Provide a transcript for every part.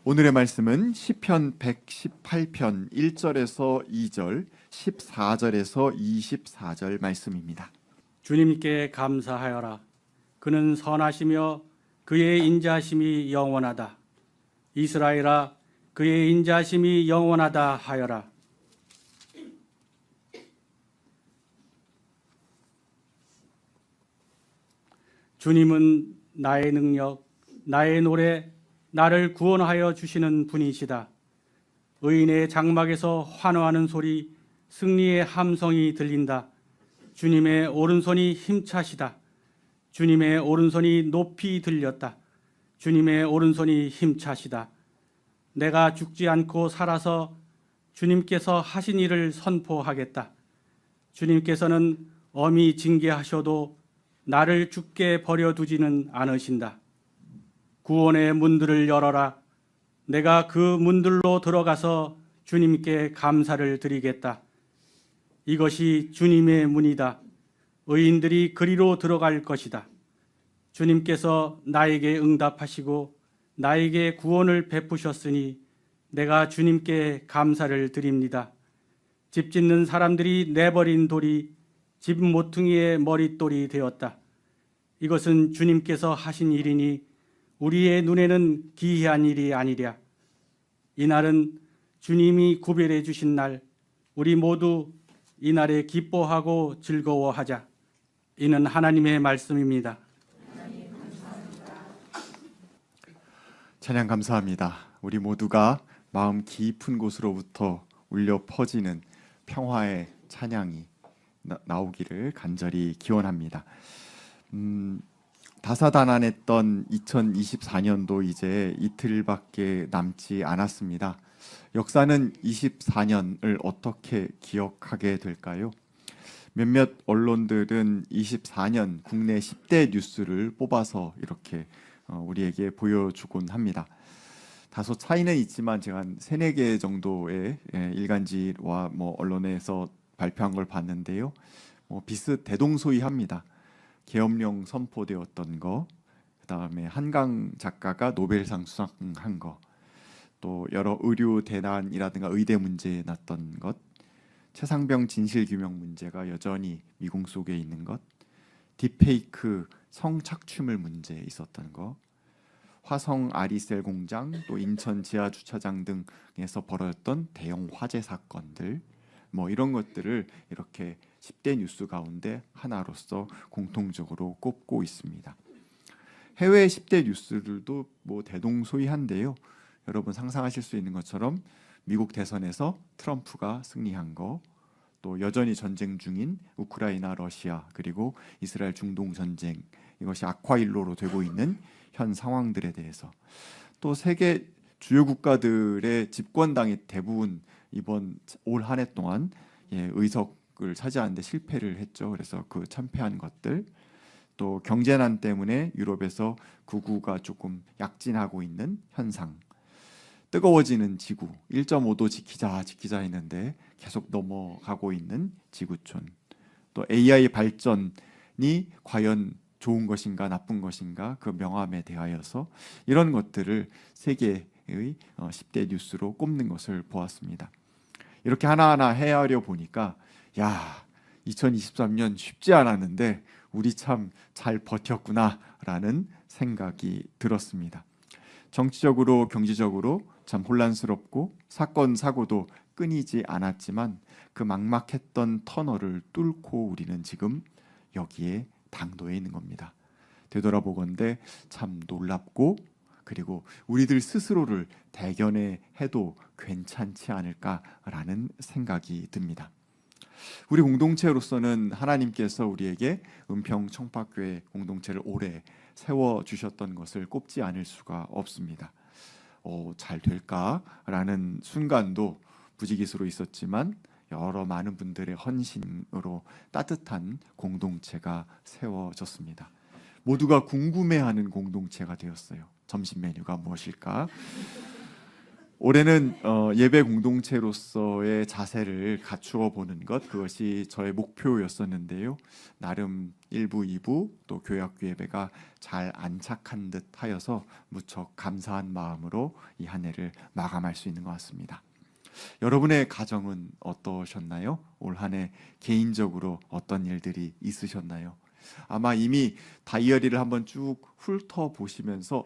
오늘의 말씀은 시편 118편 1절에서 2절, 14절에서 24절 말씀입니다. 주님께 감사하여라. 그는 선하시며 그의 인자하심이 영원하다. 이스라엘아, 그의 인자하심이 영원하다 하여라. 주님은 나의 능력, 나의 노래, 나를 구원하여 주시는 분이시다. 의인의 장막에서 환호하는 소리, 승리의 함성이 들린다. 주님의 오른손이 힘차시다. 주님의 오른손이 높이 들렸다. 주님의 오른손이 힘차시다. 내가 죽지 않고 살아서 주님께서 하신 일을 선포하겠다. 주님께서는 엄히 징계하셔도 나를 죽게 버려두지는 않으신다. 구원의 문들을 열어라. 내가 그 문들로 들어가서 주님께 감사를 드리겠다. 이것이 주님의 문이다. 의인들이 그리로 들어갈 것이다. 주님께서 나에게 응답하시고 나에게 구원을 베푸셨으니 내가 주님께 감사를 드립니다. 집 짓는 사람들이 내버린 돌이 집 모퉁이의 머릿돌이 되었다. 이것은 주님께서 하신 일이니 우리의 눈에는 기이한 일이 아니랴. 이날은 주님이 구별해 주신 날, 우리 모두 이날에 기뻐하고 즐거워하자. 이는 하나님의 말씀입니다. 찬양 감사합니다. 우리 모두가 마음 깊은 곳으로부터 울려 퍼지는 평화의 찬양이 나오기를 간절히 기원합니다. 다사다난했던 2024년도 이제 이틀밖에 남지 않았습니다. 역사는 24년을 어떻게 기억하게 될까요? 몇몇 언론들은 24년 국내 10대 뉴스를 뽑아서 이렇게 우리에게 보여주곤 합니다. 다소 차이는 있지만 제가 한 3-4개 정도의 일간지와 언론에서 발표한 걸 봤는데요. 비슷대동소이합니다. 계엄령 선포되었던 거, 그다음에 한강 작가가 노벨상 수상한 거, 또 여러 의료 대난이라든가 의대 문제 났던 것, 최상병 진실규명 문제가 여전히 미궁 속에 있는 것, 딥페이크 성착취물 문제 있었던 거, 화성 아리셀 공장, 또 인천 지하 주차장 등에서 벌어졌던 대형 화재 사건들, 이런 것들을 이렇게 10대 뉴스 가운데 하나로서 공통적으로 꼽고 있습니다. 해외 10대 뉴스들도 대동소이한데요. 여러분 상상하실 수 있는 것처럼 미국 대선에서 트럼프가 승리한 거, 또 여전히 전쟁 중인 우크라이나, 러시아, 그리고 이스라엘 중동 전쟁, 이것이 악화일로로 되고 있는 현 상황들에 대해서, 또 세계 주요 국가들의 집권당이 대부분 이번 올 한 해 동안 의석을 차지하는데 실패를 했죠. 그래서 그 참패한 것들, 또 경제난 때문에 유럽에서 극우가 조금 약진하고 있는 현상, 뜨거워지는 지구, 1.5도 지키자 했는데 계속 넘어가고 있는 지구촌, 또 AI 발전이 과연 좋은 것인가 나쁜 것인가 그 명암에 대하여서 이런 것들을 세계의 10대 뉴스로 꼽는 것을 보았습니다. 이렇게 하나하나 헤아려 보니까 2023년 쉽지 않았는데 우리 참 잘 버텼구나라는 생각이 들었습니다. 정치적으로 경제적으로 참 혼란스럽고 사건 사고도 끊이지 않았지만 그 막막했던 터널을 뚫고 우리는 지금 여기에 당도해 있는 겁니다. 되돌아보건대 참 놀랍고, 그리고 우리들 스스로를 대견해 해도 괜찮지 않을까라는 생각이 듭니다. 우리 공동체로서는 하나님께서 우리에게 은평청파교회 공동체를 오래 세워주셨던 것을 꼽지 않을 수가 없습니다. 잘 될까라는 순간도 부지기수로 있었지만 여러 많은 분들의 헌신으로 따뜻한 공동체가 세워졌습니다. 모두가 궁금해하는 공동체가 되었어요. 점심 메뉴가 무엇일까? 올해는 예배 공동체로서의 자세를 갖추어 보는 것, 그것이 저의 목표였었는데요. 나름 1부, 2부 또 교회학교 예배가 잘 안착한 듯 하여서 무척 감사한 마음으로 이 한 해를 마감할 수 있는 것 같습니다. 여러분의 가정은 어떠셨나요? 올 한 해 개인적으로 어떤 일들이 있으셨나요? 아마 이미 다이어리를 한번 쭉 훑어 보시면서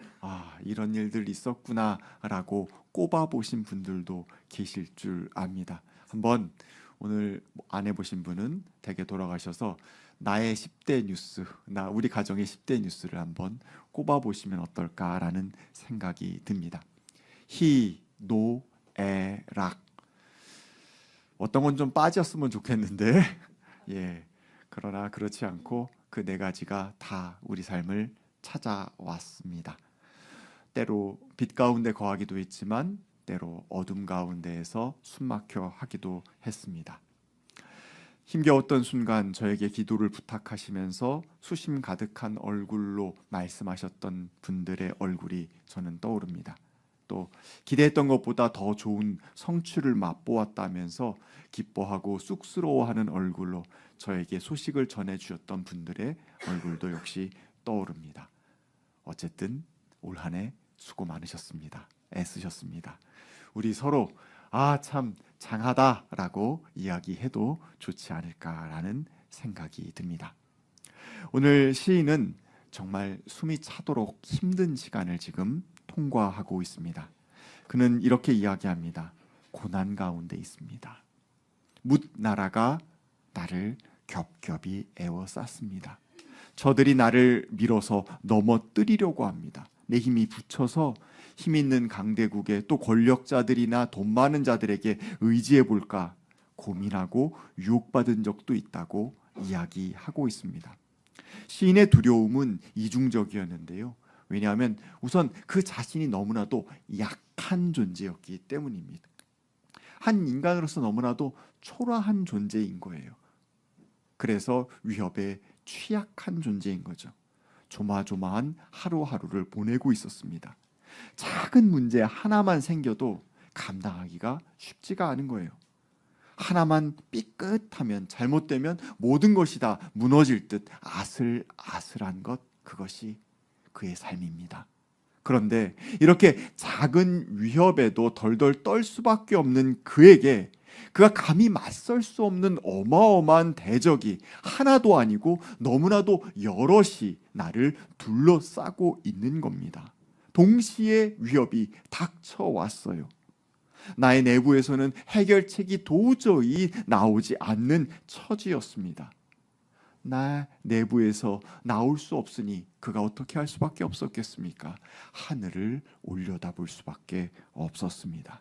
이런 일들 있었구나라고 꼽아 보신 분들도 계실 줄 압니다. 한번 오늘 안 해보신 분은 댁에 돌아가셔서 나의 10대 뉴스, 우리 가정의 10대 뉴스를 한번 꼽아 보시면 어떨까라는 생각이 듭니다. 희, 노, 에, 락. 어떤 건 좀 빠졌으면 좋겠는데 예. 그러나 그렇지 않고 그 네 가지가 다 우리 삶을 찾아왔습니다. 때로 빛 가운데 거하기도 했지만 때로 어둠 가운데에서 숨막혀 하기도 했습니다. 힘겨웠던 순간 저에게 기도를 부탁하시면서 수심 가득한 얼굴로 말씀하셨던 분들의 얼굴이 저는 떠오릅니다. 또 기대했던 것보다 더 좋은 성취를 맛보았다면서 기뻐하고 쑥스러워하는 얼굴로 저에게 소식을 전해주셨던 분들의 얼굴도 역시 떠오릅니다. 어쨌든 올 한 해 수고 많으셨습니다. 애쓰셨습니다. 우리 서로 참 장하다라고 이야기해도 좋지 않을까라는 생각이 듭니다. 오늘 시인은 정말 숨이 차도록 힘든 시간을 지금 통과하고 있습니다. 그는 이렇게 이야기합니다. 고난 가운데 있습니다. 뭇 나라가 나를 겹겹이 에워쌌습니다. 저들이 나를 밀어서 넘어뜨리려고 합니다. 내 힘이 붙여서 힘 있는 강대국의 또 권력자들이나 돈 많은 자들에게 의지해 볼까 고민하고 유혹받은 적도 있다고 이야기하고 있습니다. 시인의 두려움은 이중적이었는데요. 왜냐하면 우선 그 자신이 너무나도 약한 존재였기 때문입니다. 한 인간으로서 너무나도 초라한 존재인 거예요. 그래서 위협에 취약한 존재인 거죠. 조마조마한 하루하루를 보내고 있었습니다. 작은 문제 하나만 생겨도 감당하기가 쉽지가 않은 거예요. 하나만 삐끗하면, 잘못되면 모든 것이 다 무너질 듯 아슬아슬한 것, 그것이 그의 삶입니다. 그런데 이렇게 작은 위협에도 덜덜 떨 수밖에 없는 그에게 그가 감히 맞설 수 없는 어마어마한 대적이 하나도 아니고 너무나도 여럿이 나를 둘러싸고 있는 겁니다. 동시에 위협이 닥쳐왔어요. 나의 내부에서는 해결책이 도저히 나오지 않는 처지였습니다. 나 내부에서 나올 수 없으니 그가 어떻게 할 수밖에 없었겠습니까? 하늘을 올려다볼 수밖에 없었습니다.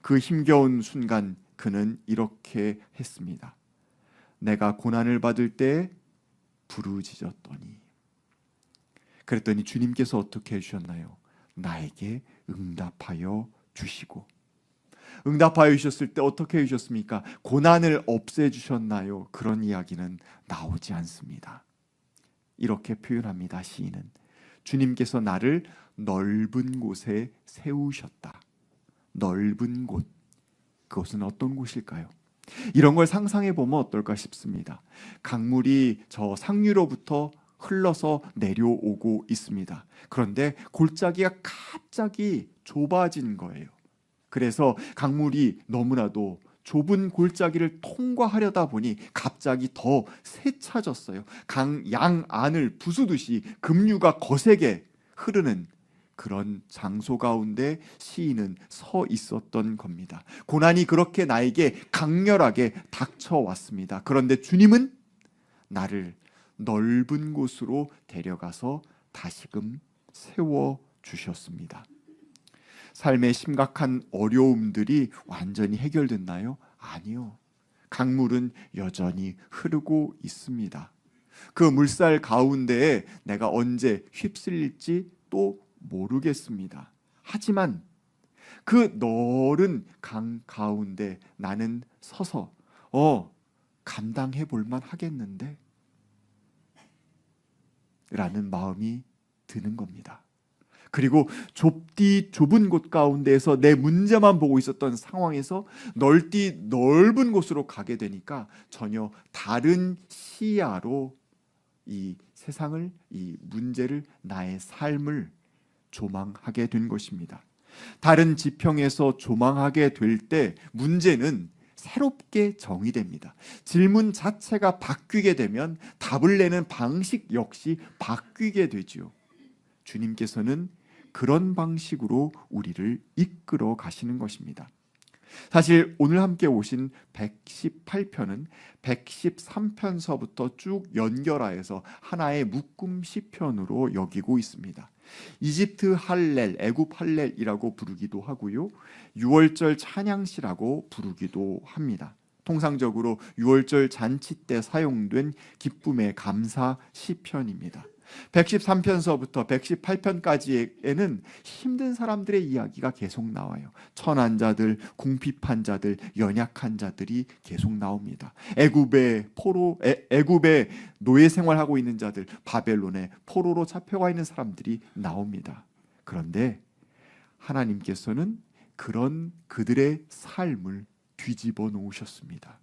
그 힘겨운 순간 그는 이렇게 했습니다. 내가 고난을 받을 때 부르짖었더니, 그랬더니 주님께서 어떻게 해주셨나요? 나에게 응답하여 주시고, 응답하여 주셨을 때 어떻게 해주셨습니까? 고난을 없애주셨나요? 그런 이야기는 나오지 않습니다. 이렇게 표현합니다. 시인은 주님께서 나를 넓은 곳에 세우셨다. 넓은 곳, 그것은 어떤 곳일까요? 이런 걸 상상해 보면 어떨까 싶습니다. 강물이 저 상류로부터 흘러서 내려오고 있습니다. 그런데 골짜기가 갑자기 좁아진 거예요. 그래서 강물이 너무나도 좁은 골짜기를 통과하려다 보니 갑자기 더 세차졌어요. 강 양 안을 부수듯이 급류가 거세게 흐르는 그런 장소 가운데 시인은 서 있었던 겁니다. 고난이 그렇게 나에게 강렬하게 닥쳐왔습니다. 그런데 주님은 나를 넓은 곳으로 데려가서 다시금 세워주셨습니다. 삶의 심각한 어려움들이 완전히 해결됐나요? 아니요. 강물은 여전히 흐르고 있습니다. 그 물살 가운데에 내가 언제 휩쓸릴지 또 모르겠습니다. 하지만 그 넓은 강 가운데 나는 서서 감당해 볼만 하겠는데? 라는 마음이 드는 겁니다. 그리고 좁디 좁은 곳 가운데에서 내 문제만 보고 있었던 상황에서 넓디 넓은 곳으로 가게 되니까 전혀 다른 시야로 이 세상을, 이 문제를, 나의 삶을 조망하게 된 것입니다. 다른 지평에서 조망하게 될 때 문제는 새롭게 정의됩니다. 질문 자체가 바뀌게 되면 답을 내는 방식 역시 바뀌게 되지요. 주님께서는 그런 방식으로 우리를 이끌어 가시는 것입니다. 사실 오늘 함께 오신 118편은 113편서부터 쭉 연결하여서 하나의 묶음 시편으로 여기고 있습니다. 이집트 할렐, 애굽 할렐이라고 부르기도 하고요, 유월절 찬양시라고 부르기도 합니다. 통상적으로 유월절 잔치 때 사용된 기쁨의 감사 시편입니다. 113편서부터 118편까지에는 힘든 사람들의 이야기가 계속 나와요. 천한 자들, 궁핍한 자들, 연약한 자들이 계속 나옵니다. 애굽의 노예 생활하고 있는 자들, 바벨론의 포로로 잡혀가 있는 사람들이 나옵니다. 그런데 하나님께서는 그런 그들의 삶을 뒤집어 놓으셨습니다.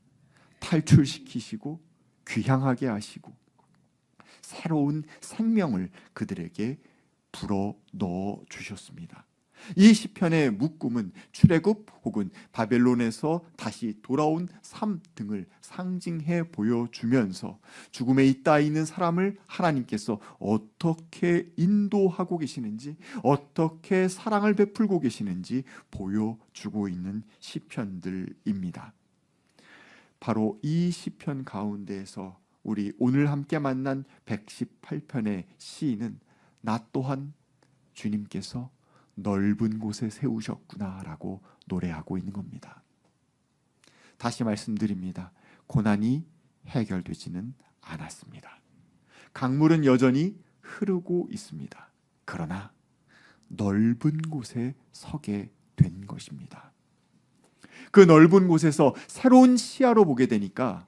탈출시키시고 귀향하게 하시고 새로운 생명을 그들에게 불어 넣어 주셨습니다. 이 시편의 묶음은 출애굽 혹은 바벨론에서 다시 돌아온 삶 등을 상징해 보여주면서 죽음에 있다 있는 사람을 하나님께서 어떻게 인도하고 계시는지, 어떻게 사랑을 베풀고 계시는지 보여주고 있는 시편들입니다. 바로 이 시편 가운데에서 우리 오늘 함께 만난 118편의 시인은 나 또한 주님께서 넓은 곳에 세우셨구나라고 노래하고 있는 겁니다. 다시 말씀드립니다. 고난이 해결되지는 않았습니다. 강물은 여전히 흐르고 있습니다. 그러나 넓은 곳에 서게 된 것입니다. 그 넓은 곳에서 새로운 시야로 보게 되니까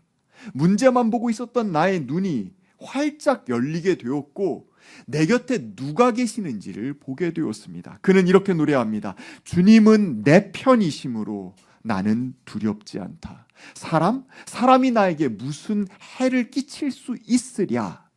문제만 보고 있었던 나의 눈이 활짝 열리게 되었고 내 곁에 누가 계시는지를 보게 되었습니다. 그는 이렇게 노래합니다. 주님은 내 편이심으로 나는 두렵지 않다. 사람이 나에게 무슨 해를 끼칠 수 있으랴.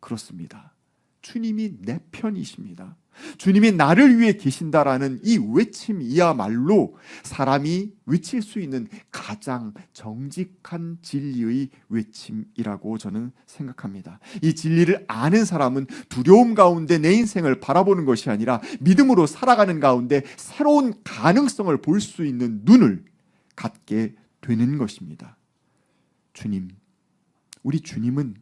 그렇습니다. 주님이 내 편이십니다. 주님이 나를 위해 계신다라는 이 외침이야말로 사람이 외칠 수 있는 가장 정직한 진리의 외침이라고 저는 생각합니다. 이 진리를 아는 사람은 두려움 가운데 내 인생을 바라보는 것이 아니라 믿음으로 살아가는 가운데 새로운 가능성을 볼 수 있는 눈을 갖게 되는 것입니다. 우리 주님은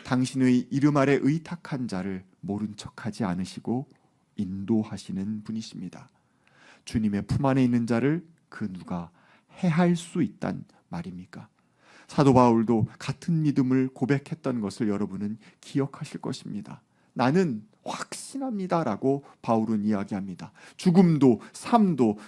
당신의 이름 아래 의탁한 자를 모른 척하지 않으시고 인도하시는 분이십니다. 주님의 품 안에 있는 자를 그 누가 해할 수 있단 말입니까? 사도 바울도 같은 믿음을 고백했던 것을 여러분은 기억하실 것입니다. 나는 확신합니다라고 바울은 이야기합니다. 죽음도 삶도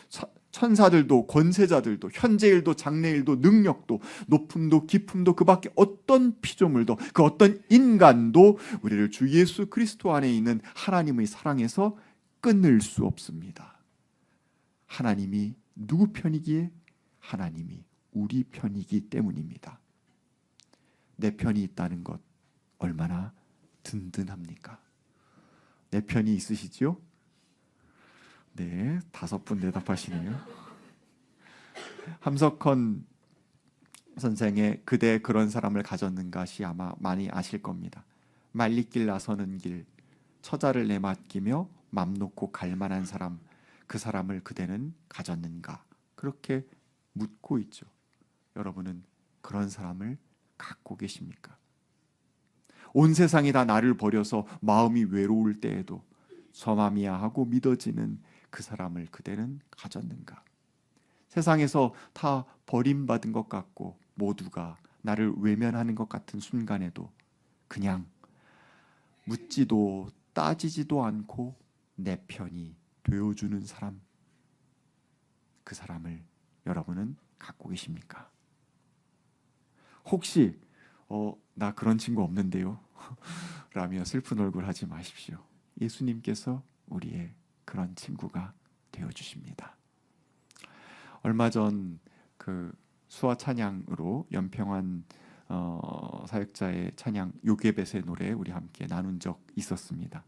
천사들도 권세자들도 현재일도 장래일도 능력도 높음도 깊음도 그 밖에 어떤 피조물도 그 어떤 인간도 우리를 주 예수 그리스도 안에 있는 하나님의 사랑에서 끊을 수 없습니다. 하나님이 누구 편이기에? 하나님이 우리 편이기 때문입니다. 내 편이 있다는 것 얼마나 든든합니까? 내 편이 있으시지요? 네, 5분 대답하시네요. 함석헌 선생의 그대 그런 사람을 가졌는가시 아마 많이 아실 겁니다. 말리길 나서는 길, 처자를 내맡기며 맘 놓고 갈 만한 사람, 그 사람을 그대는 가졌는가? 그렇게 묻고 있죠. 여러분은 그런 사람을 갖고 계십니까? 온 세상이 다 나를 버려서 마음이 외로울 때에도 저맘이야 하고 믿어지는 그 사람을 그대는 가졌는가? 세상에서 다 버림받은 것 같고 모두가 나를 외면하는 것 같은 순간에도 그냥 묻지도 따지지도 않고 내 편이 되어주는 사람, 그 사람을 여러분은 갖고 계십니까? 혹시 나 그런 친구 없는데요? 라며 슬픈 얼굴 하지 마십시오. 예수님께서 우리의 그런 친구가 되어 주십니다. 얼마 전 그 수화 찬양으로 연평안 사역자의 찬양 요게벳의 노래 우리 함께 나눈 적 있었습니다.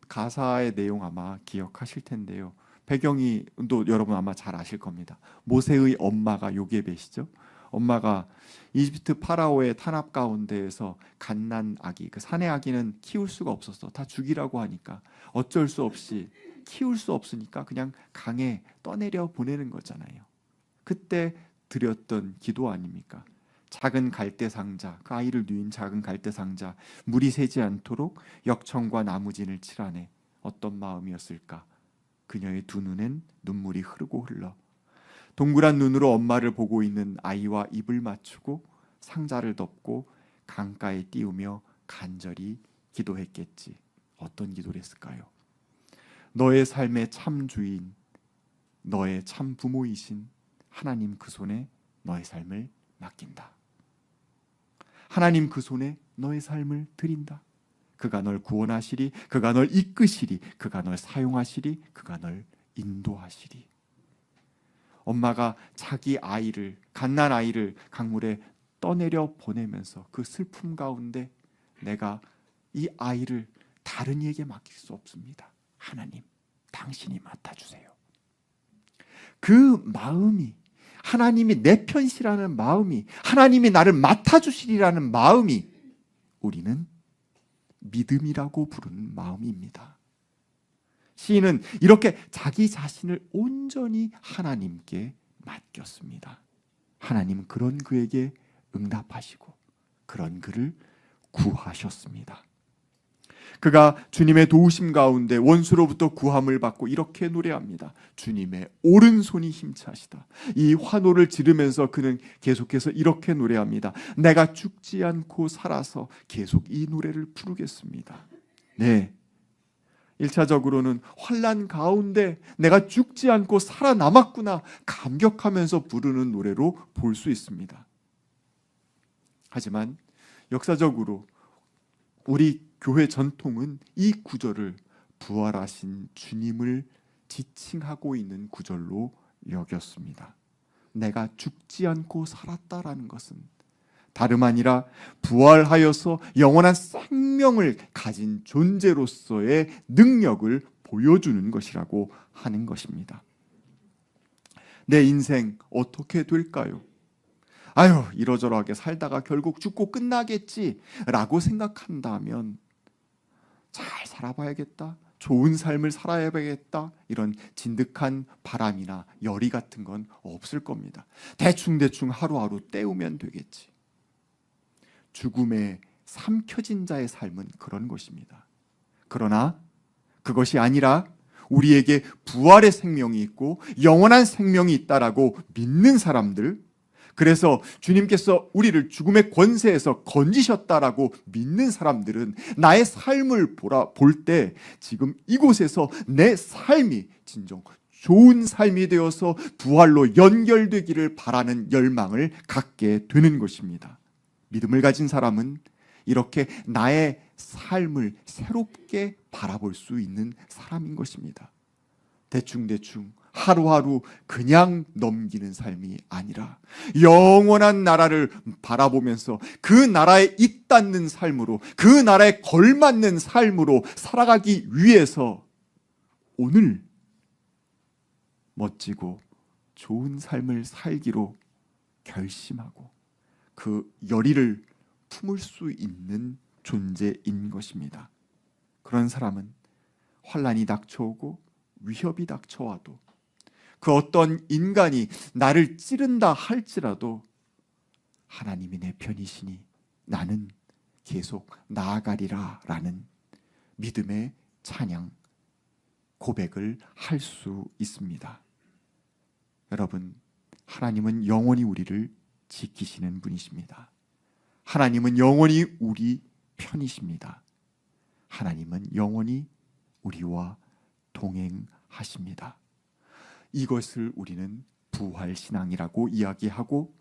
가사의 내용 아마 기억하실 텐데요. 배경이 또 여러분 아마 잘 아실 겁니다. 모세의 엄마가 요게벳이죠. 엄마가 이집트 파라오의 탄압 가운데에서 갓난 아기, 그 사내 아기는 키울 수가 없었어. 다 죽이라고 하니까 어쩔 수 없이 키울 수 없으니까 그냥 강에 떠내려 보내는 거잖아요. 그때 드렸던 기도 아닙니까? 작은 갈대 상자, 그 아이를 누인 작은 갈대 상자, 물이 새지 않도록 역청과 나무진을 칠하네. 어떤 마음이었을까? 그녀의 두 눈엔 눈물이 흐르고 흘러 동그란 눈으로 엄마를 보고 있는 아이와 입을 맞추고 상자를 덮고 강가에 띄우며 간절히 기도했겠지. 어떤 기도를 했을까요? 너의 삶의 참 주인, 너의 참 부모이신 하나님 그 손에 너의 삶을 맡긴다. 하나님 그 손에 너의 삶을 드린다. 그가 널 구원하시리, 그가 널 이끄시리, 그가 널 사용하시리, 그가 널 인도하시리. 엄마가 자기 아이를, 갓난 아이를 강물에 떠내려 보내면서 그 슬픔 가운데 내가 이 아이를 다른 이에게 맡길 수 없습니다. 하나님, 당신이 맡아주세요. 그 마음이, 하나님이 내 편이시라는 마음이, 하나님이 나를 맡아주시리라는 마음이 우리는 믿음이라고 부르는 마음입니다. 시인은 이렇게 자기 자신을 온전히 하나님께 맡겼습니다. 하나님 그런 그에게 응답하시고 그런 그를 구하셨습니다. 그가 주님의 도우심 가운데 원수로부터 구함을 받고 이렇게 노래합니다. 주님의 오른손이 힘차시다. 이 환호를 지르면서 그는 계속해서 이렇게 노래합니다. 내가 죽지 않고 살아서 계속 이 노래를 부르겠습니다. 네, 1차적으로는 환난 가운데 내가 죽지 않고 살아남았구나 감격하면서 부르는 노래로 볼 수 있습니다. 하지만 역사적으로 우리 교회 전통은 이 구절을 부활하신 주님을 지칭하고 있는 구절로 여겼습니다. 내가 죽지 않고 살았다라는 것은 다름 아니라 부활하여서 영원한 생명을 가진 존재로서의 능력을 보여주는 것이라고 하는 것입니다. 내 인생 어떻게 될까요? 아유, 이러저러하게 살다가 결국 죽고 끝나겠지라고 생각한다면 잘 살아봐야겠다, 좋은 삶을 살아야겠다, 이런 진득한 바람이나 열의 같은 건 없을 겁니다. 대충 하루하루 때우면 되겠지. 죽음에 삼켜진 자의 삶은 그런 것입니다. 그러나 그것이 아니라 우리에게 부활의 생명이 있고 영원한 생명이 있다라고 믿는 사람들, 그래서 주님께서 우리를 죽음의 권세에서 건지셨다라고 믿는 사람들은 나의 삶을 볼 때 지금 이곳에서 내 삶이 진정 좋은 삶이 되어서 부활로 연결되기를 바라는 열망을 갖게 되는 것입니다. 믿음을 가진 사람은 이렇게 나의 삶을 새롭게 바라볼 수 있는 사람인 것입니다. 대충 하루하루 그냥 넘기는 삶이 아니라 영원한 나라를 바라보면서 그 나라에 입닿는 삶으로, 그 나라에 걸맞는 삶으로 살아가기 위해서 오늘 멋지고 좋은 삶을 살기로 결심하고 그 열의를 품을 수 있는 존재인 것입니다. 그런 사람은 환난이 닥쳐오고 위협이 닥쳐와도 그 어떤 인간이 나를 찌른다 할지라도 하나님이 내 편이시니 나는 계속 나아가리라 라는 믿음의 찬양 고백을 할 수 있습니다. 여러분, 하나님은 영원히 우리를 지키시는 분이십니다. 하나님은 영원히 우리 편이십니다. 하나님은 영원히 우리와 동행하십니다. 이것을 우리는 부활신앙이라고 이야기하고,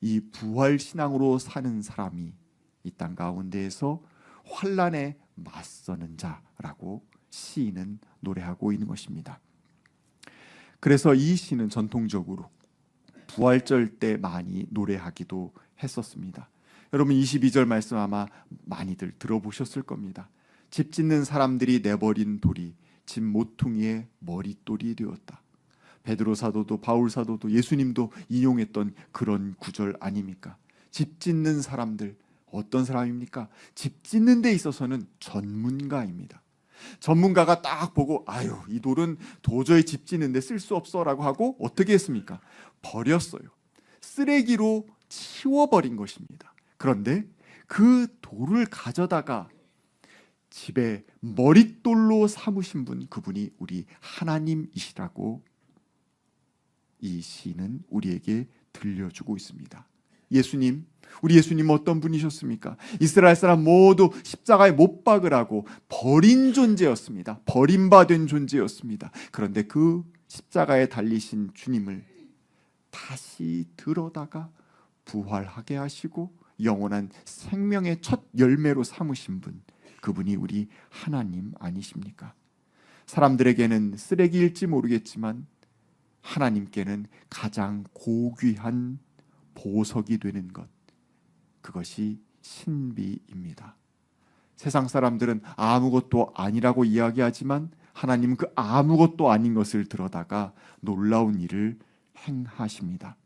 이 부활신앙으로 사는 사람이 이 땅 가운데에서 환난에 맞서는 자라고 시인은 노래하고 있는 것입니다. 그래서 이 시는 전통적으로 부활절 때 많이 노래하기도 했었습니다. 여러분 22절 말씀 아마 많이들 들어보셨을 겁니다. 집 짓는 사람들이 내버린 돌이 집 모퉁이의 머릿돌이 되었다. 베드로 사도도 바울 사도도 예수님도 인용했던 그런 구절 아닙니까? 집 짓는 사람들, 어떤 사람입니까? 집 짓는 데 있어서는 전문가입니다. 전문가가 딱 보고 아유 이 돌은 도저히 집 짓는데 쓸 수 없어 라고 하고 어떻게 했습니까? 버렸어요. 쓰레기로 치워버린 것입니다. 그런데 그 돌을 가져다가 집에 머릿돌로 삼으신 분, 그분이 우리 하나님이시라고 이 시는 우리에게 들려주고 있습니다. 예수님, 우리 예수님 어떤 분이셨습니까? 이스라엘 사람 모두 십자가에 못 박으라고 버린 존재였습니다. 버림받은 존재였습니다. 그런데 그 십자가에 달리신 주님을 다시 들어다가 부활하게 하시고 영원한 생명의 첫 열매로 삼으신 분, 그분이 우리 하나님 아니십니까? 사람들에게는 쓰레기일지 모르겠지만 하나님께는 가장 고귀한 보석이 되는 것, 그것이 신비입니다. 세상 사람들은 아무것도 아니라고 이야기하지만 하나님은 그 아무것도 아닌 것을 들어다가 놀라운 일을 행하십니다.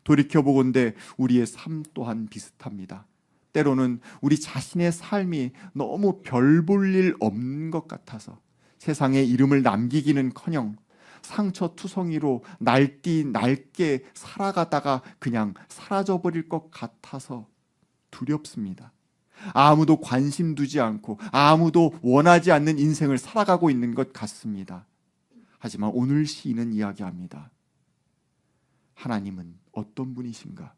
돌이켜보건대 우리의 삶 또한 비슷합니다. 때로는 우리 자신의 삶이 너무 별 볼 일 없는 것 같아서 세상에 이름을 남기기는커녕 상처투성이로 날개 살아가다가 그냥 사라져버릴 것 같아서 두렵습니다. 아무도 관심 두지 않고 아무도 원하지 않는 인생을 살아가고 있는 것 같습니다. 하지만 오늘 시인은 이야기합니다. 하나님은 어떤 분이신가?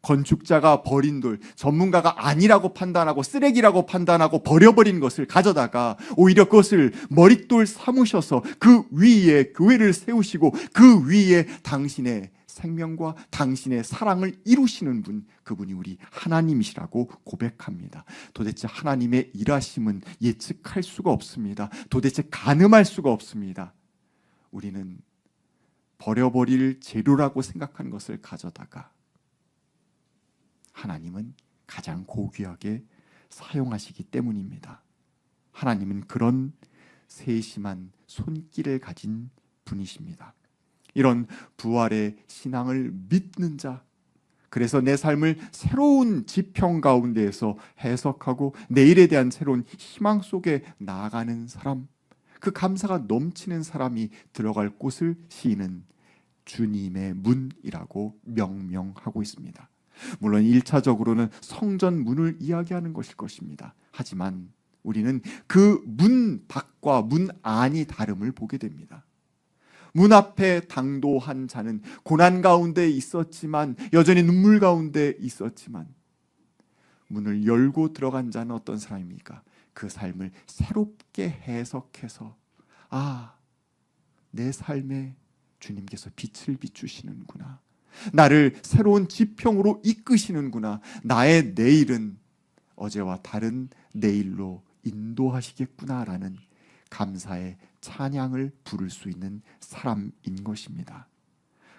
건축자가 버린 돌, 전문가가 아니라고 판단하고 쓰레기라고 판단하고 버려버린 것을 가져다가 오히려 그것을 머릿돌 삼으셔서 그 위에 교회를 세우시고 그 위에 당신의 생명과 당신의 사랑을 이루시는 분, 그분이 우리 하나님이시라고 고백합니다. 도대체 하나님의 일하심은 예측할 수가 없습니다. 도대체 가늠할 수가 없습니다. 우리는 버려버릴 재료라고 생각한 것을 가져다가 하나님은 가장 고귀하게 사용하시기 때문입니다. 하나님은 그런 세심한 손길을 가진 분이십니다. 이런 부활의 신앙을 믿는 자, 그래서 내 삶을 새로운 지평 가운데에서 해석하고 내일에 대한 새로운 희망 속에 나아가는 사람, 그 감사가 넘치는 사람이 들어갈 곳을 시인은 주님의 문이라고 명명하고 있습니다. 물론 1차적으로는 성전 문을 이야기하는 것일 것입니다. 하지만 우리는 그 문 밖과 문 안이 다름을 보게 됩니다. 문 앞에 당도한 자는 고난 가운데 있었지만, 여전히 눈물 가운데 있었지만, 문을 열고 들어간 자는 어떤 사람입니까? 그 삶을 새롭게 해석해서 내 삶에 주님께서 빛을 비추시는구나, 나를 새로운 지평으로 이끄시는구나, 나의 내일은 어제와 다른 내일로 인도하시겠구나라는 감사의 찬양을 부를 수 있는 사람인 것입니다.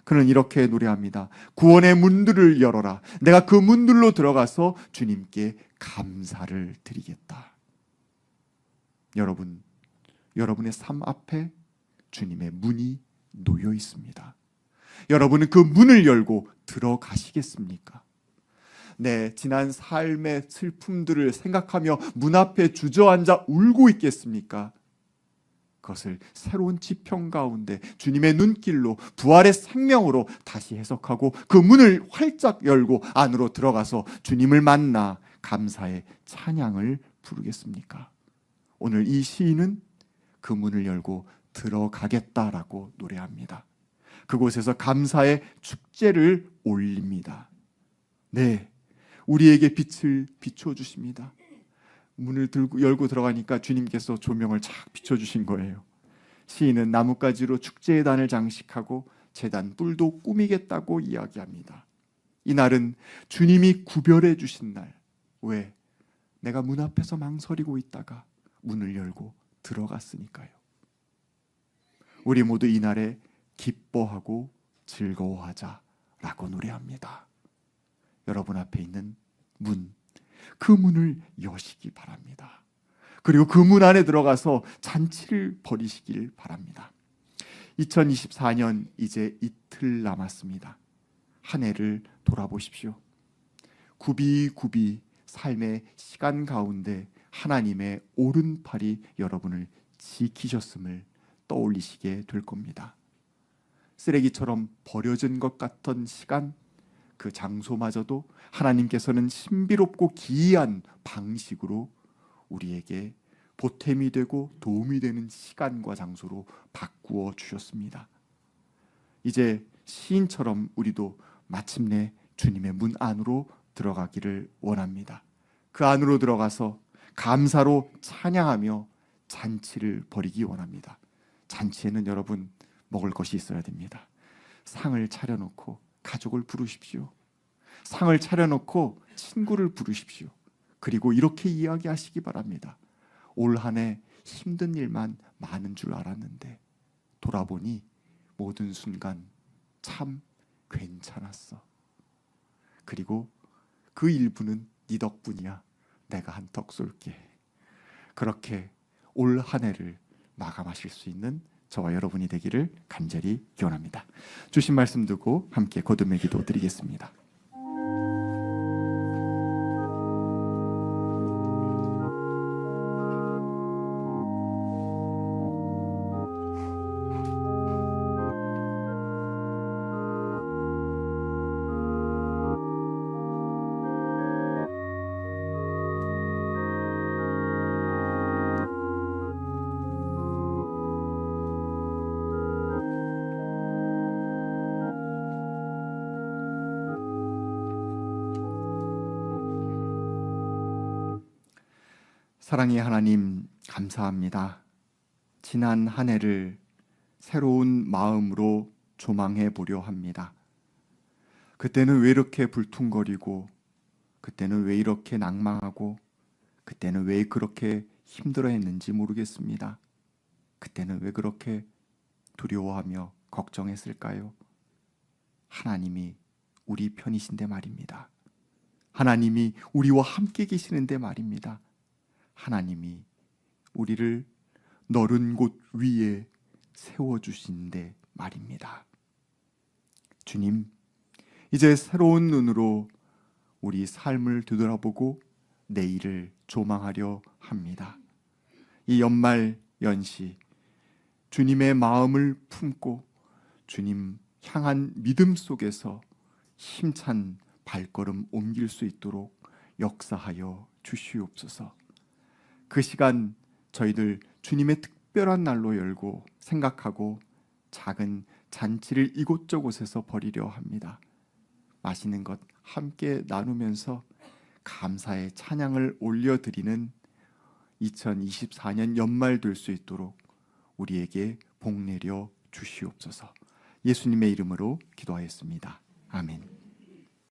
그는 이렇게 노래합니다. 구원의 문들을 열어라. 내가 그 문들로 들어가서 주님께 감사를 드리겠다. 여러분, 여러분의 삶 앞에 주님의 문이 놓여 있습니다. 여러분은 그 문을 열고 들어가시겠습니까? 내 지난 삶의 슬픔들을 생각하며 문 앞에 주저앉아 울고 있겠습니까? 그것을 새로운 지평 가운데 주님의 눈길로 부활의 생명으로 다시 해석하고 그 문을 활짝 열고 안으로 들어가서 주님을 만나 감사의 찬양을 부르겠습니까? 오늘 이 시인은 그 문을 열고 들어가겠다라고 노래합니다. 그곳에서 감사의 축제를 올립니다. 네, 우리에게 빛을 비춰주십니다. 문을 열고 들어가니까 주님께서 조명을 착 비춰주신 거예요. 시인은 나뭇가지로 축제의 단을 장식하고 제단 뿔도 꾸미겠다고 이야기합니다. 이날은 주님이 구별해 주신 날. 왜? 내가 문 앞에서 망설이고 있다가 문을 열고 들어갔으니까요. 우리 모두 이날에 기뻐하고 즐거워하자라고 노래합니다. 여러분 앞에 있는 문, 그 문을 여시기 바랍니다. 그리고 그 문 안에 들어가서 잔치를 벌이시길 바랍니다. 2024년 이제 이틀 남았습니다. 한 해를 돌아보십시오. 굽이굽이 삶의 시간 가운데 하나님의 오른팔이 여러분을 지키셨음을 떠올리시게 될 겁니다. 쓰레기처럼 버려진 것 같던 시간, 그 장소마저도 하나님께서는 신비롭고 기이한 방식으로 우리에게 보탬이 되고 도움이 되는 시간과 장소로 바꾸어 주셨습니다. 이제 시인처럼 우리도 마침내 주님의 문 안으로 들어가기를 원합니다. 그 안으로 들어가서 감사로 찬양하며 잔치를 벌이기 원합니다. 잔치에는 여러분 먹을 것이 있어야 됩니다. 상을 차려놓고 가족을 부르십시오. 상을 차려놓고 친구를 부르십시오. 그리고 이렇게 이야기하시기 바랍니다. 올 한 해 힘든 일만 많은 줄 알았는데 돌아보니 모든 순간 참 괜찮았어. 그리고 그 일부는 네 덕분이야. 내가 한턱 쏠게. 그렇게 올 한 해를 마감하실 수 있는 저와 여러분이 되기를 간절히 기원합니다. 주신 말씀 두고 함께 거듭의 기도 드리겠습니다. 사랑의 하나님, 감사합니다. 지난 한 해를 새로운 마음으로 조망해 보려 합니다. 그때는 왜 이렇게 불퉁거리고, 그때는 왜 이렇게 낭망하고, 그때는 왜 그렇게 힘들어했는지 모르겠습니다. 그때는 왜 그렇게 두려워하며 걱정했을까요? 하나님이 우리 편이신데 말입니다. 하나님이 우리와 함께 계시는데 말입니다. 하나님이 우리를 너른 곳 위에 세워주신데 말입니다. 주님, 이제 새로운 눈으로 우리 삶을 되돌아보고 내일을 조망하려 합니다. 이 연말 연시 주님의 마음을 품고 주님 향한 믿음 속에서 힘찬 발걸음 옮길 수 있도록 역사하여 주시옵소서. 그 시간 저희들 주님의 특별한 날로 열고 생각하고 작은 잔치를 이곳저곳에서 벌이려 합니다. 맛있는 것 함께 나누면서 감사의 찬양을 올려드리는 2024년 연말 될 수 있도록 우리에게 복 내려 주시옵소서. 예수님의 이름으로 기도하였습니다. 아멘.